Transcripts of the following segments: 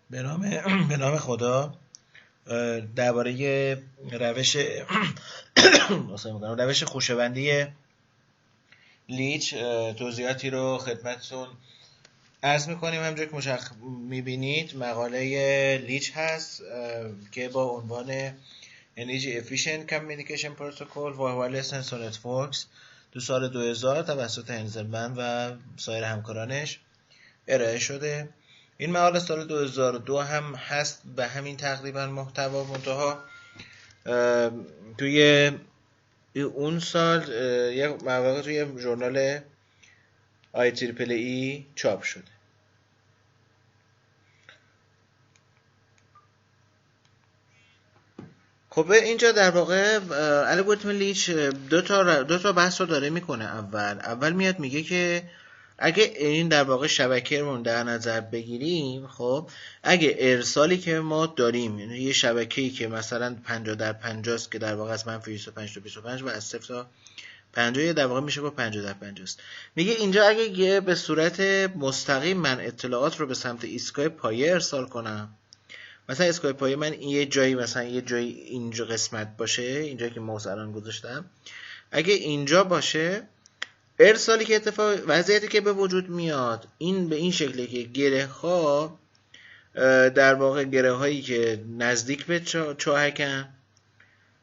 به نام خدا. درباره روش روش خوشه‌بندی لیچ توضیحاتی رو خدمتتون عرض میکنیم. همونجور که میبینید مقاله لیچ هست که با عنوان Energy Efficient Communication Protocol for Wireless Sensor Networks تو سال 2000 توسط هنزلمن و سایر همکارانش ارائه شده. این مقاله سال 2002 هم هست به همین تقریبا محتوا، منتها توی اون سال یک مقاله توی ژورنال IEEE چاپ شده. خب اینجا در واقع الگوریتم لیچ دو تا بحث رو داره میکنه. اول میاد میگه که اگه این در واقع شبکه رو در نظر بگیریم، خب اگه ارسالی که ما داریم، یعنی یه شبکه‌ای که مثلا 50x50 است که در واقع از -25 تا 25 و از 0 تا 50 در واقع میشه با 50x50 است. میگه اینجا اگه به صورت مستقیم من اطلاعات رو به سمت ایستگاه پایه ارسال کنم، مثلا ایستگاه پایه من یه جایی اینجا قسمت باشه، اینجا که موس الان گذاشتم، اگه اینجا باشه، ارسالی که وضعیتی که به وجود میاد این به این شکله که گره ها در واقع گره هایی که نزدیک به چاهکن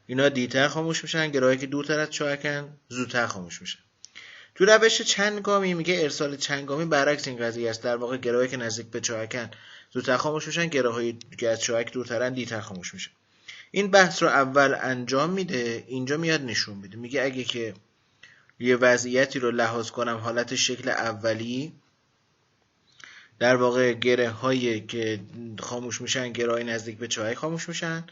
اینا دیرتر خاموش میشن، گره هایی که دورتر از چاهکن زودتر خاموش میشن. تو روش چندگامی میگه ارسال چندگامی برعکس این قضیه است. در واقع گره هایی که نزدیک به چاهکن زودتر خاموش میشن، گره هایی که از چاهک دورترن دیرتر خاموش میشن. این بحث رو اول انجام میده، اینجا میاد نشون میده. میگه اگه که یه وضعیتی رو لحاظ کنم حالت شکل اولی، در واقع گره هایی که خاموش میشن گره های نزدیک به چاهک خاموش میشن،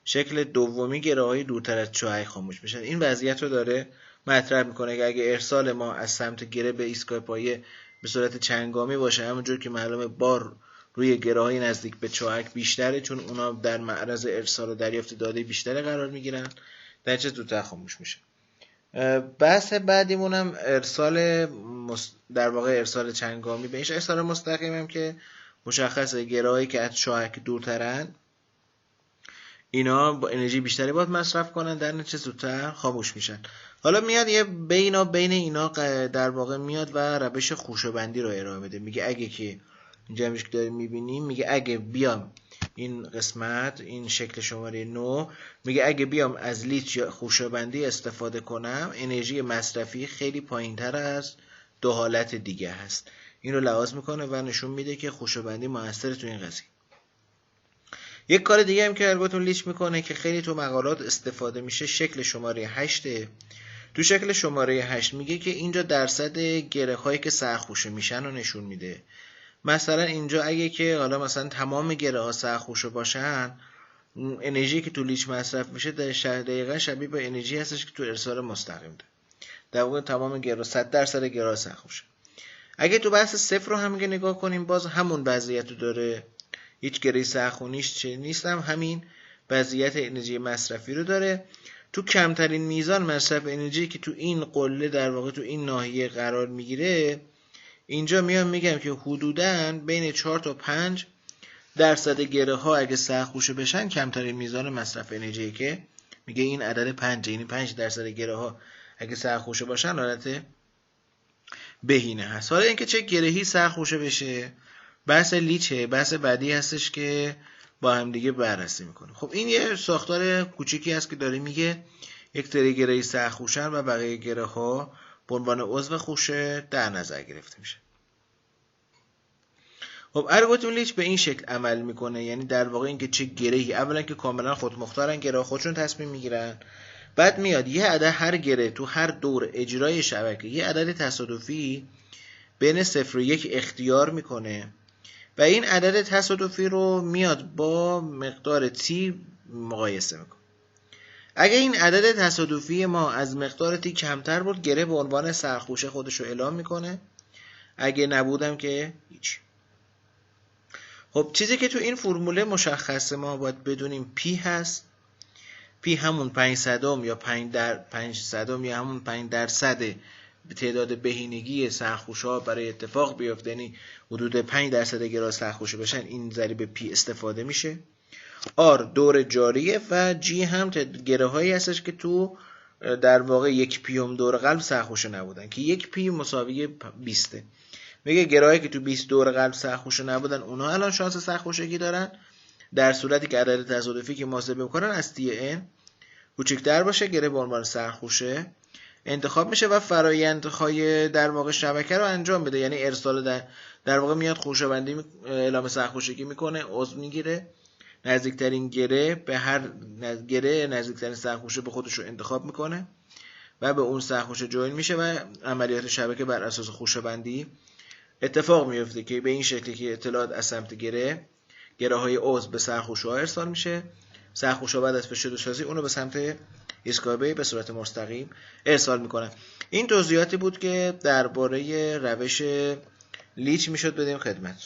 شکل دومی گره های دورتر از چاهک خاموش میشن. این وضعیت رو داره مطرح میکنه که اگه ارسال ما از سمت گره به ایستگاه پایه به صورت چندگامی باشه، همونجور که معلومه بار روی گره های نزدیک به چاهک بیشتره، چون اونا در معرض ارسال و دریافت داده بیشتری قرار میگیرن، در چه زودتر خاموش میشه. بحث بعدیمون هم در واقع ارسال چندگامی بهش ارسال مستقیم هم که مشخصه گره‌هایی که از چاهک دورترن اینا با انرژی بیشتری باید مصرف کنن، در نتیجه زودتر خاموش میشن. حالا میاد یه بین اینا در واقع میاد و روش خوشه‌بندی رو ارائه بده. میگه اگه که اینجا همیشه که داریم میبینیم، میگه اگه بیام این قسمت، این شکل شماره 9، میگه اگه بیام از لیچ یا خوشه‌بندی استفاده کنم، انرژی مصرفی خیلی پایین‌تر از دو حالت دیگه هست. این رو لحاظ میکنه و نشون میده که خوشه‌بندی موثره تو این قضیه. یک کار دیگه هم که الگوریتم لیچ میکنه که خیلی تو مقالات استفاده میشه، شکل شماره 8. تو شکل شماره 8 میگه که اینجا درصد گره هایی که سرخوشه میشن رو نشون میده. مثلا اینجا اگه که حالا مثلا تمام گره ها سرخوشه باشن، انرژی که تو لیچ مصرف میشه دقیقاً شبیه به انرژی هستش که تو ارسال مستقیم ده. در واقع تمام گره 100% گره ها سرخوشه. اگه تو بحث صفر رو هم نگاه کنیم، باز همون وضعیت رو داره، هیچ گره سرخونیش چه نیستم، همین وضعیت انرژی مصرفی رو داره. تو کمترین میزان مصرف انرژی که تو این قله در واقع تو این ناحیه قرار میگیره، اینجا میگم که حدوداً بین 4 تا 5% گره ها اگه سرخوشه بشن کمترین میزان مصرف انرژی، که میگه این عدد 5، یعنی 5% گره ها اگه سرخوشه باشن حالت بهینه هست. حالا اینکه چه گرهی سرخوشه بشه بحث لیچه، بحث بعدی هستش که با هم دیگه بررسی میکنه. خب این یه ساختار کوچیکی هست که داره میگه یک سری گرهی سرخوشن و بقیه گره ها به عنوان عضو خوشه در نظر گرفته میشه. خب الگوریتم لیچ به این شکل عمل میکنه، یعنی در واقع اینکه چه گرهی، اولا که کاملا خودمختارن، گره خودشون تصمیم میگیرن، بعد میاد یه عدد هر گره تو هر دور اجرای شبکه یه عدد تصادفی بین 0 و 1 اختیار میکنه و این عدد تصادفی رو میاد با مقدار T مقایسه میکنه. اگه این عدد تصادفی ما از مقدار T کمتر بود، گره به عنوان سرخوشه خودش رو اعلام میکنه، اگه نبودم که هیچ. خب چیزی که تو این فرموله مشخصه ما باید بدونیم P هست. P همون 5 صدم یا 5 صدم یا همون 5% تعداد بهینگی سرخوش‌ها برای اتفاق بیفته، یعنی حدود 5% گرا سرخوشه بشن، این ضریب پی استفاده میشه. آر دور جاریه و جی هم گره هایی هستش که تو در واقع یک پیوم دور قلب سرخوشه نبودن که یک پی مساوی 20. میگه گره‌هایی که تو 20 دور قلب سرخوشه نبودن اونها الان شانس سرخوشگی دارن، در صورتی که عدد تصادفی که محاسبه میکنن از تی ان کوچکتر باشه، گره به عنوان سرخوشه انتخاب میشه و فرایندهای در واقع شبکه رو انجام میده. یعنی ارسال در واقع میاد خوشه‌بندی اعلام سرخوشگی میکنه، عضو میگیره، نزدیکترین گره به هر گره نزدیکترین سرخوشه به خودش رو انتخاب میکنه و به اون سرخوشه جوین میشه و عملیات شبکه بر اساس خوشه‌بندی اتفاق میفته که به این شکلی که اطلاعات از سمت گره های عضو به سرخوشه ها ارسال میشه، سرخوشه بعد از فشرده سازی اونو به سمت ایسکابه به صورت مستقیم ارسال میکنه. این توضیحاتی بود که درباره روش لیچ میشد بدیم خدمت.